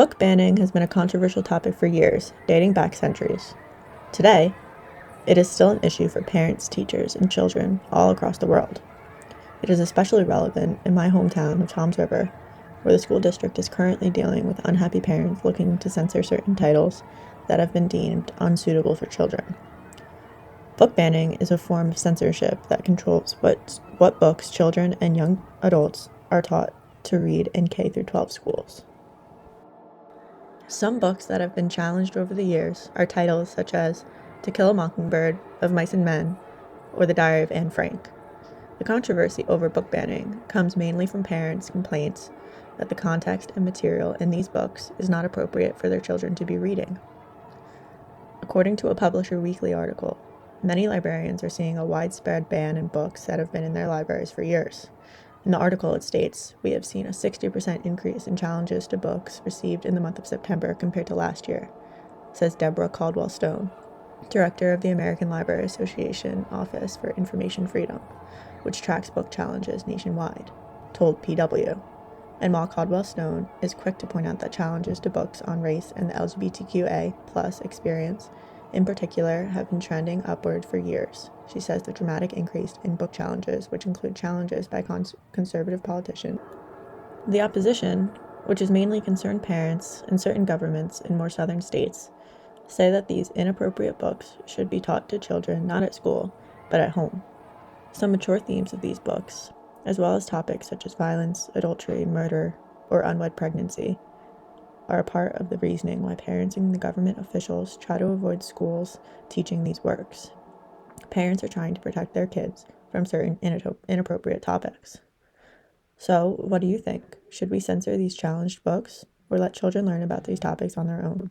Book banning has been a controversial topic for years, dating back centuries. Today, it is still an issue for parents, teachers, and children all across the world. It is especially relevant in my hometown of Toms River, where the school district is currently dealing with unhappy parents looking to censor certain titles that have been deemed unsuitable for children. Book banning is a form of censorship that controls what books children and young adults are taught to read in K through 12 schools. Some books that have been challenged over the years are titles such as To Kill a Mockingbird, Of Mice and Men, or The Diary of Anne Frank. The controversy over book banning comes mainly from parents' complaints that the context and material in these books is not appropriate for their children to be reading. According to a Publisher Weekly article, many librarians are seeing a widespread ban in books that have been in their libraries for years. In the article, it states, "We have seen a 60% increase in challenges to books received in the month of September compared to last year," says Deborah Caldwell Stone, director of the American Library Association Office for Information Freedom, which tracks book challenges nationwide, told PW. And while Caldwell Stone is quick to point out that challenges to books on race and the LGBTQA plus experience in particular have been trending upward for years, she says the dramatic increase in book challenges, which include challenges by conservative politicians, the opposition, which is mainly concerned parents and certain governments in more southern states, say that these inappropriate books should be taught to children not at school, but at home. Some mature themes of these books, as well as topics such as violence, adultery, murder, or unwed pregnancy, are a part of the reasoning why parents and the government officials try to avoid schools teaching these works. Parents are trying to protect their kids from certain inappropriate topics. So, what do you think? Should we censor these challenged books or let children learn about these topics on their own?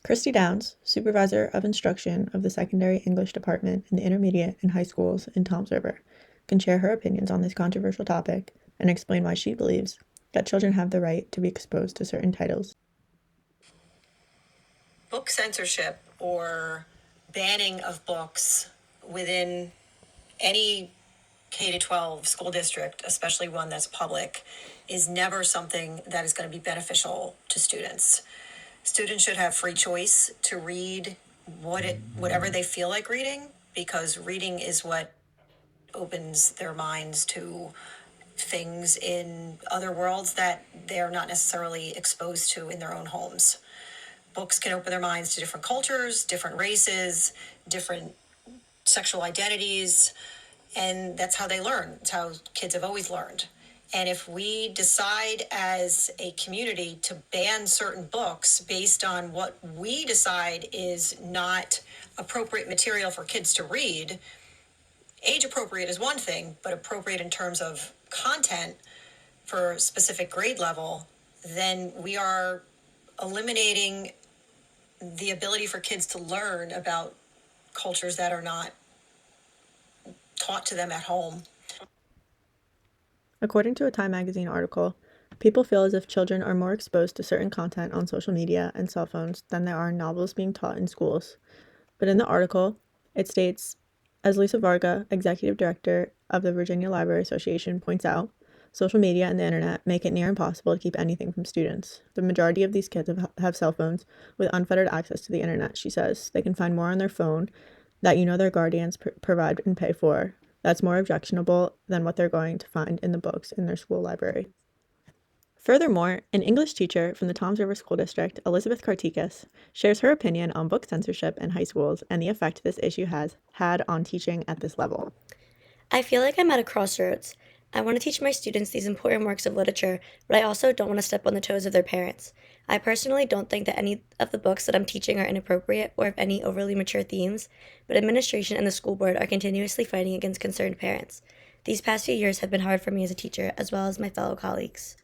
Christy Downs, Supervisor of Instruction of the Secondary English Department in the intermediate and high schools in Toms River, can share her opinions on this controversial topic and explain why she believes that children have the right to be exposed to certain titles. Book censorship or banning of books within any K-12 school district, especially one that's public, is never something that is going to be beneficial to students. Students should have free choice to read whatever they feel like reading, because reading is what opens their minds to things in other worlds that they're not necessarily exposed to in their own homes. Books can open their minds to different cultures, different races, different sexual identities, and that's how they learn. It's how kids have always learned. And if we decide as a community to ban certain books based on what we decide is not appropriate material for kids to read, age appropriate is one thing, but appropriate in terms of content for specific grade level, then we are eliminating the ability for kids to learn about cultures that are not taught to them at home. According to a Time magazine article, people feel as if children are more exposed to certain content on social media and cell phones than there are novels being taught in schools. But in the article, it states, as Lisa Varga, executive director of the Virginia Library Association, points out, social media and the internet make it near impossible to keep anything from students. The majority of these kids have cell phones with unfettered access to the internet, she says. They can find more on their phone that their guardians provide and pay for. That's more objectionable than what they're going to find in the books in their school library. Furthermore, an English teacher from the Toms River School District, Elizabeth Kartikas, shares her opinion on book censorship in high schools and the effect this issue has had on teaching at this level. I feel like I'm at a crossroads. I want to teach my students these important works of literature, but I also don't want to step on the toes of their parents. I personally don't think that any of the books that I'm teaching are inappropriate or have any overly mature themes, but administration and the school board are continuously fighting against concerned parents. These past few years have been hard for me as a teacher, as well as my fellow colleagues.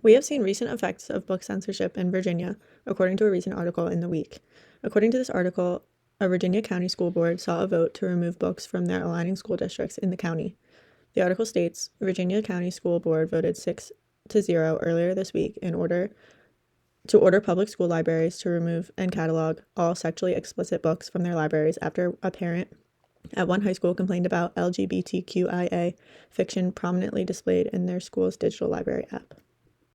We have seen recent effects of book censorship in Virginia, according to a recent article in The Week. According to this article, a Virginia County School Board saw a vote to remove books from their aligning school districts in the county. The article states, Virginia County School Board voted 6-0 earlier this week in order public school libraries to remove and catalog all sexually explicit books from their libraries after a parent at one high school complained about LGBTQIA fiction prominently displayed in their school's digital library app.